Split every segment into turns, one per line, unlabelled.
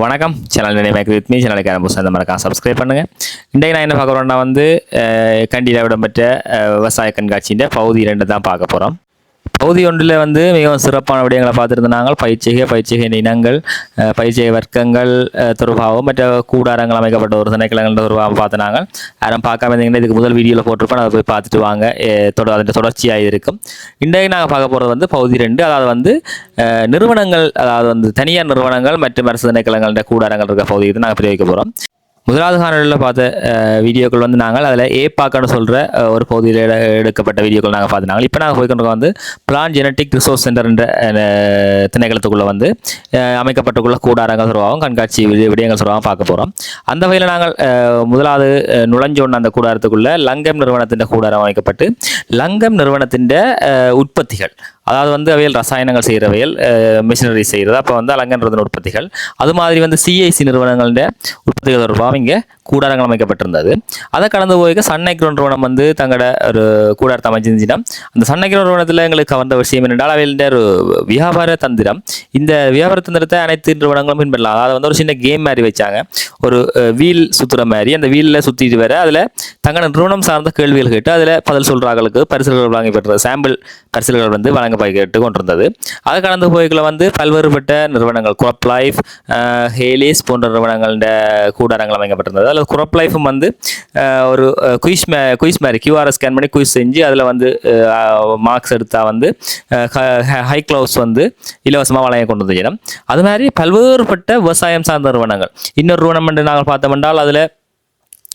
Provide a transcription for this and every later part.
வணக்கம் சேனல் நினைவு with me சேனலுக்கு அந்த மறக்காம சப்ஸ்கிரைப் பண்ணுங்கள். இன்றைக்கு நான் என்ன பார்க்க போகிறோம்னா கண்டியில் இடம்பெற்ற விவசாய கண்காட்சியின் பகுதி 2 தான் பார்க்க போகிறோம். பகுதி 1ல் மிகவும் சிறப்பான விடயங்களை பார்த்துருந்தாங்க. பயிற்சிகை இனங்கள், பயிற்சிகை வர்க்கங்கள் தொடர்பாகவும் மற்ற கூடாரங்கள் அமைக்கப்பட்ட ஒரு திணைக்களங்கள் தொடர்பாக பார்த்தினாங்க. யாரும் பார்க்காம இருந்தீங்கன்னா இதுக்கு முதல் வீடியோவில் போட்டிருப்பேன், அதை போய் பார்த்துட்டு வாங்க. அதன் தொடர்ச்சியாக இருக்கும். இன்றைக்கு நாங்கள் பார்க்க போகிறது பகுதி 2, அதாவது நிறுவனங்கள், அதாவது தனியார் நிறுவனங்கள் மற்றும் அரசு திணைக்களங்கள கூடாரங்கள் இருக்க பகுதி இது நாங்கள் பிரிவிக்க போகிறோம். முதலாவது காணொலியில் பார்த்த வீடியோக்கள் நாங்கள் அதில் ஏபாக்கான்னு சொல்கிற ஒரு பகுதியில் எடுக்கப்பட்ட வீடியோக்கள் நாங்கள் பார்த்துனாங்க. இப்போ நாங்கள் போய்கொண்டு பிளான் ஜெனட்டிக் ரிசோர்ஸ் சென்டர் என்ற திணைக்களத்துக்குள்ளே அமைக்கப்பட்டுள்ள கூடாரங்கள் சொல்லுவாங்க, கண்காட்சி விடயங்கள் சொல்லுவாங்க பார்க்க போகிறோம். அந்த வகையில் நாங்கள் முதலாவது நுழைஞ்சோன்னு அந்த கூடாரத்துக்குள்ளே லங்கம் நிறுவனத்தின் கூடாரம் அமைக்கப்பட்டு லங்கம் நிறுவனத்தின் உற்பத்திகள், அதாவது அவையில் ரசாயனங்கள் செய்கிறவையில் மிஷினரி செய்கிறது. அப்போ அலங்கன்றதன் உற்பத்திகள், அது மாதிரி சிஐசி நிறுவனங்கள உற்பத்திகள் தொடர்பாக இங்கே கூடாரங்கள் அமைக்கப்பட்டிருந்தது. அதை கடந்து போய் சன்னைக்ரோ நிறுவனம் தங்களோட ஒரு கூடாரத்தை அமைச்சிருந்துச்சுன்னா, அந்த சன்னைக்ரோ நிறுவனத்தில் எங்களுக்கு கவர்ந்த விஷயம் என்னென்றால் அவையில் ஒரு வியாபார தந்திரம். இந்த வியாபார தந்திரத்தை அனைத்து நிறுவனங்களும் பின்பற்றலாம். அதாவது ஒரு சின்ன கேம் மாதிரி வச்சாங்க, ஒரு வீல் சுற்றுற மாதிரி. அந்த வீலில் சுற்றிட்டு வர அதில் தங்களோட நிறுவனம் சார்ந்த கேள்விகள் கேட்டு அதில் பதில் சொல்கிறார்களுக்கு பரிசுகள் வழங்கி பெற்றது, சாம்பிள் பரிசுகள் வழங்க கேட்டு கொண்டிருந்தது. அதை கடந்து போய்க்குள்ள பல்வேறுபட்ட நிறுவனங்கள், குரப் லைஃப், ஹேலிஸ் போன்ற நிறுவனங்கள கூடாரங்கள் அமைக்கப்பட்டிருந்தது. அதில் குரப் லைஃபும் ஒரு குயிஸ் மாதிரி கியூஆர் ஸ்கேன் பண்ணி குயிஸ் செஞ்சு அதில் மார்க்ஸ் எடுத்தால் ஹை க்ளவுஸ் இலவசமாக வழங்க கொண்டு வந்து. அது மாதிரி பல்வேறுபட்ட விவசாயம் சார்ந்த நிறுவனங்கள். இன்னொரு நிறுவனம் நாங்கள் பார்த்தோம்னால் அதில்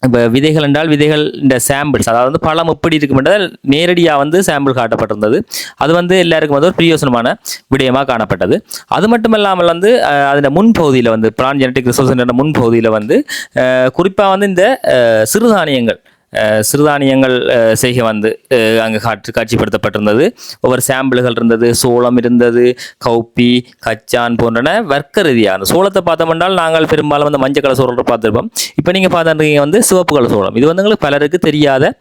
இப்போ விதைகள் என்றால் விதைகள் இந்த சாம்பிள்ஸ், அதாவது பழம் எப்படி இருக்கும் என்றால் நேரடியாக சாம்பிள் காட்டப்பட்டிருந்தது. அது எல்லாருக்கும் ஒரு பிரயோசனமான விடயமாக காணப்பட்டது. அது மட்டும் இல்லாமல் அதில் முன்பகுதியில் பிளான் ஜெனட்டிக் ரிசோர்ஸ் என்ற முன்பகுதியில் குறிப்பாக இந்த சிறுதானியங்கள் செய்கை அங்கே காட்சிப்படுத்தப்பட்டிருந்தது. ஒவ்வொரு சாம்பிள்கள் இருந்தது, சோளம் இருந்தது, கௌப்பி, கச்சான் போன்றன வர்க்க ரீதியாக. அந்த சோளத்தை பார்த்தோம்னால் நாங்கள் பெரும்பாலும் மஞ்சள் கலர் சோளத்தை பார்த்துருப்போம். இப்போ நீங்கள் பார்த்துருக்கீங்க சிவப்பு கலர் சோளம். இது எங்களுக்கு பலருக்கு தெரியாத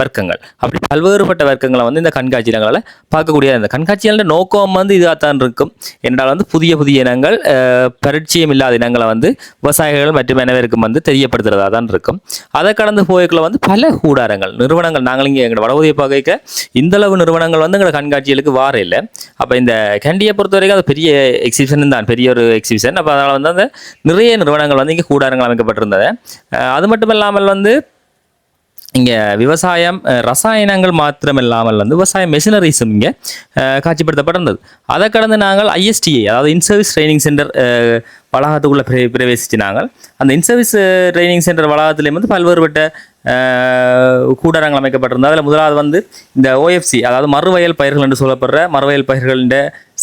வர்க்கங்கள். அப்படி பல்வேறுபட்ட வர்க்கங்களை இந்த கண்காட்சியங்களால் பார்க்கக்கூடிய இந்த கண்காட்சிகளோட நோக்கம் இதாகத்தான் இருக்கும். என்றால் புதிய புதிய இனங்கள், பரிச்சயம் இல்லாத இனங்களை விவசாயிகள் மற்றும் அனைவருக்கும் தெரியப்படுத்துறதா தான் இருக்கும். அதை கடந்து போய்க்குள்ள பல கூடாரங்கள் நிறுவனங்கள் நாங்கள் இங்கே எங்களோட வடபகுதியை பார்க்க இந்தளவு நிறுவனங்கள் எங்களோட கண்காட்சிகளுக்கு வார இல்லை. அப்போ இந்த கேண்டியை பொறுத்த வரைக்கும் அது பெரிய எக்ஸிபிஷன் தான், பெரிய ஒரு எக்ஸிபிஷன். அப்போ அதனால் அந்த நிறைய நிறுவனங்கள் இங்கே கூடாரங்கள் அமைக்கப்பட்டிருந்தது. அது மட்டும் இல்லாமல் இங்கே விவசாயம் ரசாயனங்கள் மாத்திரமில்லாமல் விவசாய மெஷினரிஸும் இங்கே காட்சிப்படுத்தப்பட்டிருந்தது. அதை கடந்து நாங்கள் ISTA, அதாவது இன்சர்வீஸ் ட்ரைனிங் சென்டர் வளாகத்துக்குள்ளே பிரவேசிச்சு நாங்கள் அந்த இன்சர்வீஸ் ட்ரைனிங் சென்டர் வளாகத்திலேயும் பல்வேறுபட்ட கூடாரங்கள் அமைக்கப்பட்டிருந்தது. அதில் முதலாவது இந்த OFC, அதாவது மறுவயல் பயிர்கள் என்று சொல்லப்படுற மறுவயல் பயிர்களின்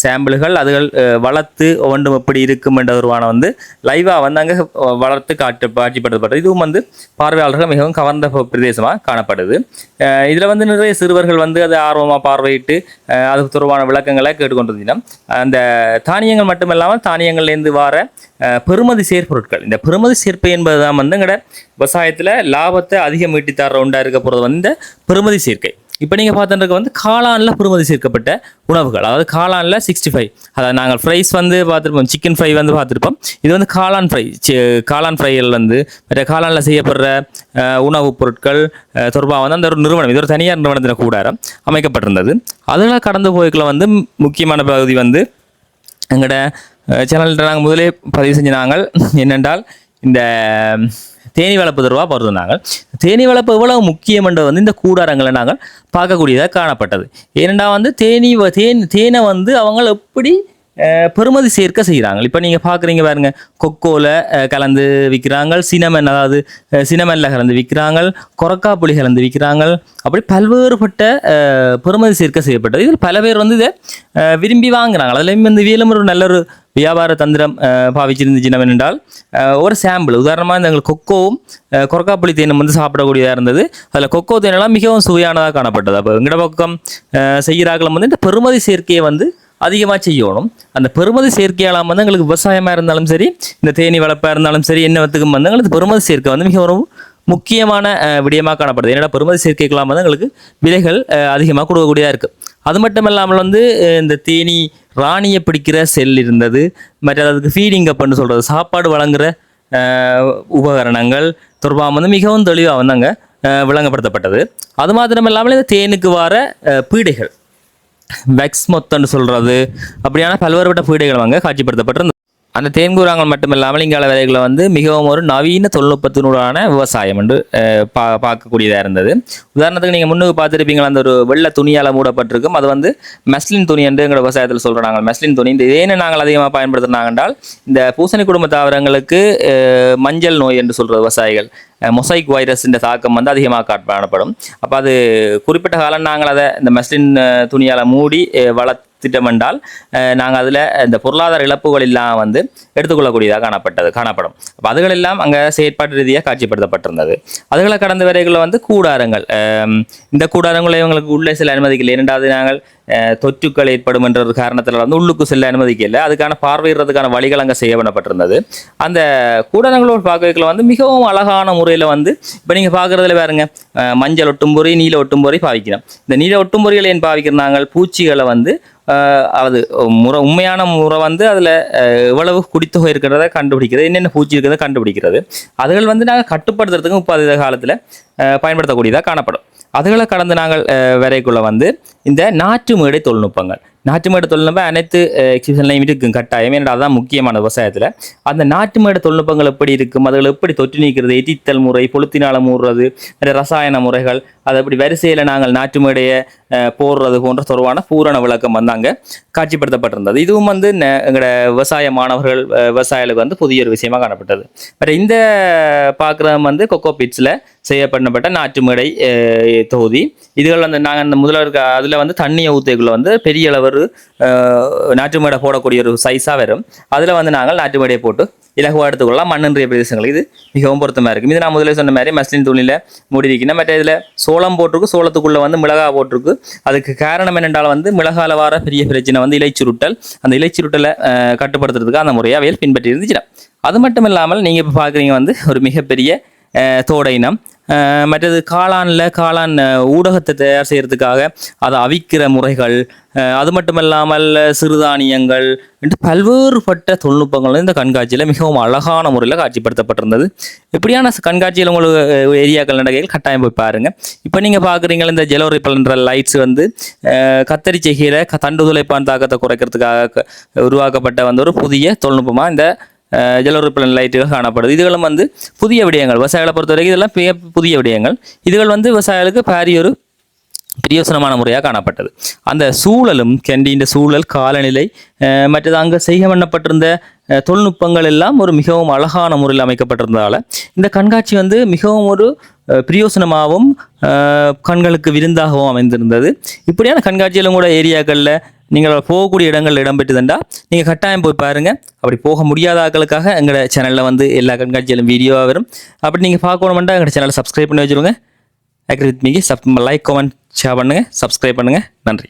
சாம்பிள்கள் அதுகள் வளர்த்து ஒவ்வொன்றும் எப்படி இருக்கும் என்ற ஒருவான லைவாக அங்கே வளர்த்து காட்சிப்படுத்தப்பட்டது. இதுவும் பார்வையாளர்கள் மிகவும் கவர்ந்த பிரதேசமாக காணப்படுது. இதில் நிறைய சிறுவர்கள் அது ஆர்வமாக பார்வையிட்டு அது தொடர்பான விளக்கங்களை கேட்டுக்கொண்டிருந்தோம். அந்த தானியங்கள் மட்டுமில்லாமல் தானியங்கள்லேருந்து வர பெறுமதி சேர்ப்பொருட்கள், இந்த பெறுமதி சேர்ப்பு என்பது தான் எங்களோட விவசாயத்தில் லாபத்தை அதிகம் ஈட்டி தர உண்டாக இருக்க போகிறது இந்த பெறுமதி சேர்க்கை. இப்போ நீங்கள் பார்த்துட்டு காளானில் பெறுமதி சேர்க்கப்பட்ட உணவுகள், அதாவது காளானில் 65, அதாவது நாங்கள் ஃப்ரைஸ் பார்த்துருப்போம், சிக்கன் ஃப்ரை பார்த்துருப்போம். இது காளான் ஃப்ரை, காளான் ஃப்ரைகள் மற்ற காளானில் செய்யப்படுற உணவுப் பொருட்கள் தொடர்பாக அந்த ஒரு நிறுவனம், இது ஒரு தனியார் நிறுவனத்தின் கூடாரம் அமைக்கப்பட்டிருந்தது. அதில் கடந்து போய்க்குள்ள முக்கியமான பகுதி எங்களோட சேனலில் நாங்கள் முதலே பதிவு செஞ்ச நாங்கள் என்னென்றால் இந்த தேனீ வளர்ப்பு தொடர்பாக பார்த்துருந்தாங்க. தேனீ வளர்ப்பு எவ்வளவு முக்கியமென்றது இந்த கூடாரங்களை நாங்கள் பார்க்கக்கூடியதாக காணப்பட்டது. ஏனென்றால் தேனை அவங்க எப்படி பெறுமதி சேர்க்க செய்கிறாங்க. இப்போ நீங்கள் பார்க்குறீங்க பாருங்க, கொக்கோவில் கலந்து விற்கிறாங்க, சினமன், அதாவது சினமனில் கலந்து விற்கிறாங்க, கொரக்காப்புளி கலந்து விற்கிறாங்க. அப்படி பல்வேறுபட்ட பெறுமதி சேர்க்க செய்யப்பட்டது. இதில் பல பேர் இதை விரும்பி வாங்குறாங்க. அதுலேயும் வீலும் ஒரு நல்ல ஒரு வியாபார தந்திரம் பாவிச்சிருந்துச்சு என்றால் ஒரு சாம்பிள், உதாரணமாக எங்களுக்கு கொக்கோவும் கொரக்காப்புளி தேனும் சாப்பிடக்கூடியதாக இருந்தது. அதில் கொக்கோ தேனெல்லாம் மிகவும் சுவையானதாக காணப்பட்டது. அப்போ எங்கட பக்கம் செய்கிறார்களும் இந்த பெறுமதி சேர்க்கையை அதிகமாக செய்யணும். அந்த பெறுமதி சேர்க்கையால் எங்களுக்கு விவசாயமாக இருந்தாலும் சரி, இந்த தேனீ வளர்ப்பாக இருந்தாலும் சரி, என்னத்துக்கும் எங்களுக்கு பெறுமதி சேர்க்கை மிக ஒரு முக்கியமான விடயமாக காணப்படுது. என்னடா பெறுமதி சேர்க்கைக்கெல்லாம் எங்களுக்கு விலைகள் அதிகமாக கொடுக்கக்கூடியதாக இருக்குது. அது மட்டும் இல்லாமல் இந்த தேனீ ராணியை பிடிக்கிற செல் இருந்தது. மற்றது அதுக்கு ஃபீடிங் கப்னு சொல்கிறது, சாப்பாடு வழங்குகிற உபகரணங்கள் தொடர்பாக வந்து மிகவும் தெளிவாக வந்து அங்கே விளங்கப்படுத்தப்பட்டது. அது மாத்திரமில்லாமல் இந்த தேனுக்கு வர பீடைகள், வெக்ஸ் மொத்தன்னு சொல்கிறது, அப்படியான பல்வேறுபட்ட பீடைகள் அங்கே காட்சிப்படுத்தப்பட்டிருந்தது. அந்த தேன்கூறாங்கள் மட்டுமில்லாமல் இங்கால வேலைகளை வந்து மிகவும் ஒரு நவீன தொழில்நுட்பத்தினூடான விவசாயம் என்று பார்க்கக்கூடியதாக இருந்தது. உதாரணத்துக்கு நீங்கள் முன்னுக்கு பார்த்துருப்பீங்களா, அந்த ஒரு வெள்ளை துணியால் மூடப்பட்டிருக்கும். அது வந்து மெஸ்லின் துணி என்று எங்கள் விவசாயத்தில் சொல்கிறோம் நாங்கள். மெஸ்லின் துணி இந்த ஏன்னு நாங்கள் அதிகமாக பயன்படுத்தினாங்க என்றால், இந்த பூசணி குடும்ப தாவரங்களுக்கு மஞ்சள் நோய் என்று சொல்கிற விவசாயிகள் மொசைக் வைரஸின் தாக்கம் வந்து அதிகமாக காணப்படும். அப்போ அது குறிப்பிட்ட காலம் நாங்கள் அதை இந்த மெஸ்லின் துணியால் மூடி திட்டம் என்றால் நாங்கள் அதில் இந்த பொருளாதார இழப்புகள் எல்லாம் வந்து எடுத்துக்கொள்ளக்கூடியதாக காணப்படும். அப்போ அதுகள் எல்லாம் அங்கே செயற்பாட்டு ரீதியாக காட்சிப்படுத்தப்பட்டிருந்தது. அதுகளை கடந்த வரைகளில் வந்து கூடாரங்கள், இந்த கூடாரங்களை இவங்களுக்கு உள்ளே செல்ல அனுமதிக்கலை. இரண்டாவது நாங்கள் தொற்றுக்கள் ஏற்படும் என்ற ஒரு காரணத்தில் வந்து உள்ளுக்கு செல்ல அனுமதிக்கலை. அதுக்கான பார்வையிடுறதுக்கான வழிகள் அங்கே செய்யப்படப்பட்டிருந்தது. அந்த கூடாரங்களோட பார்க்கல வந்து மிகவும் அழகான முறையில் வந்து இப்போ நீங்கள் பார்க்குறதுல பாருங்க, மஞ்சள் ஒட்டும்பொறி, நீல ஒட்டும்பொறி பாவிக்கிறோம். இந்த நீல ஒட்டும்பொறிகளை ஏன் பாவிக்கிறாங்க? பூச்சிகளை வந்து அது உண்மையான முறை வந்து அதில் எவ்வளவு குடித்தொகை இருக்கிறத கண்டுபிடிக்கிறது, என்னென்ன பூச்சி இருக்கிறத கண்டுபிடிக்கிறது. அதுகள் வந்து நாங்கள் கட்டுப்படுத்துறதுக்கு 30 காலத்தில் பயன்படுத்தக்கூடியதாக காணப்படும். அதுகளை கடந்து நாங்கள் வரைக்குள்ள வந்து இந்த நாற்று மேடை தொழில்நுட்பங்கள், நாட்டு மேடை தொழில்நுட்பம் அனைத்து எக்ஸிபிஷன்லையும் இருக்கும் கட்டாயம். ஏன்னா அதுதான் முக்கியமான விவசாயத்தில். அந்த நாட்டு மேடை தொழில்நுட்பங்கள் எப்படி இருக்கும், அதுகளை எப்படி தொற்று நீக்கிறது, எரித்தல் முறை, பொழுத்தினால் மூடுறது, ரசாயன முறைகள், அது அப்படி வரிசையில் நாங்கள் நாட்டு மேடையை போடுறது போன்ற தொடர்பான பூரண விளக்கம் வந்து அங்கே காட்சிப்படுத்தப்பட்டிருந்தது. இதுவும் வந்து எங்களோட விவசாய மாணவர்கள் விவசாயிகளுக்கு வந்து புதிய ஒரு விஷயமாக காணப்பட்டது. பட் இந்த பார்க்குறது வந்து கொக்கோ பிட்ஸில் செய்யப்பட்ட நாட்டு மேடை தொகுதி. இதுகள் வந்து நாங்கள் அந்த முதல்வர் அதில் வந்து தண்ணியை ஊற்றிக்குள்ள வந்து பெரிய அளவு நாட்டு மேடை போடக்கூடிய ஒரு சைஸாக வரும். அதில் வந்து நாங்கள் நாட்டு மேடையை போட்டு இலகுவாக எடுத்துக்கொள்ளலாம். மண்ணின்றிய பிரதேசங்கள் இது மிகவும் பொருத்தமாக இருக்கும். இது நான் முதலே சொன்ன மாதிரி மஸ்லின் துணியில் மூடி இருக்கணும். மற்ற இதில் சோளம் போட்டிருக்கு, சோளத்துக்குள்ளே வந்து மிளகா போட்டிருக்கு. அதுக்கு காரணம் என்னென்றால் வந்து மிளகால வர பெரிய பிரச்சனை வந்து இலைச்சுருட்டல். அந்த இலைச்சுருட்டலை கட்டுப்படுத்துறதுக்கு அந்த முறையாக அவையில் பின்பற்றி இருந்துச்சு. அது மட்டும் இல்லாமல் நீங்கள் இப்போ பார்க்குறீங்க வந்து ஒரு மிகப்பெரிய தோடை இனம். மற்றது காளான் ஊடகத்தை தயார் செய்கிறதுக்காக அதை அவிக்கிற முறைகள், அது மட்டுமல்லாமல் சிறுதானியங்கள் என்று பல்வேறுபட்ட தொழில்நுட்பங்கள் இந்த கண்காட்சியில் மிகவும் அழகான முறையில் காட்சிப்படுத்தப்பட்டிருந்தது. இப்படியான கண்காட்சியில் உங்களுக்கு ஏரியாக்கள் நடக்கையில் கட்டாயம் போய் பாருங்கள். இப்போ நீங்கள் பார்க்குறீங்களா, இந்த ஜெலோரிப்பல்ன்ற லைட்ஸ் வந்து கத்தரி செய்கிற தண்டு துளைப்பான் தாக்கத்தை குறைக்கிறதுக்காக உருவாக்கப்பட்ட வந்து ஒரு புதிய தொழில்நுட்பமாக இந்த ஜெலோரிப்பலன் லைட்டுகள் காணப்படுது. இதுகளும் வந்து புதிய விடயங்கள், விவசாயிகளை பொறுத்த வரைக்கும் இதெல்லாம் புதிய விடயங்கள். இதுகள் வந்து விவசாயிகளுக்கு பாரிய ஒரு பிரயோசனமான முறையாக காணப்பட்டது. அந்த சூழலும் கேண்டீன் சூழல், காலநிலை, மற்றது அங்கே செய்ய பண்ணப்பட்டிருந்த தொழில்நுட்பங்கள் எல்லாம் ஒரு மிகவும் அழகான முறையில் அமைக்கப்பட்டிருந்ததால் இந்த கண்காட்சி வந்து மிகவும் ஒரு பிரயோசனமாகவும் கண்களுக்கு விருந்தாகவும் அமைந்திருந்தது. இப்படியான கண்காட்சியிலும் கூட ஏரியாக்களில் நீங்கள் போகக்கூடிய இடங்கள் இடம்பெற்றுதுண்டா நீங்கள் கட்டாயம் போய் பாருங்கள். அப்படி போக முடியாத ஆட்களுக்காக எங்களோட சேனலில் வந்து எல்லா கண்காட்சியிலும் வீடியோவாக வரும். அப்படி நீங்கள் பார்க்கணுமெண்டா எங்களோட சேனலை சப்ஸ்கிரைப் பண்ணி வச்சுருங்க. Agree with me, like, comment, share பண்ணுங்கள், சப்ஸ்கிரைப் பண்ணுங்கள். நன்றி.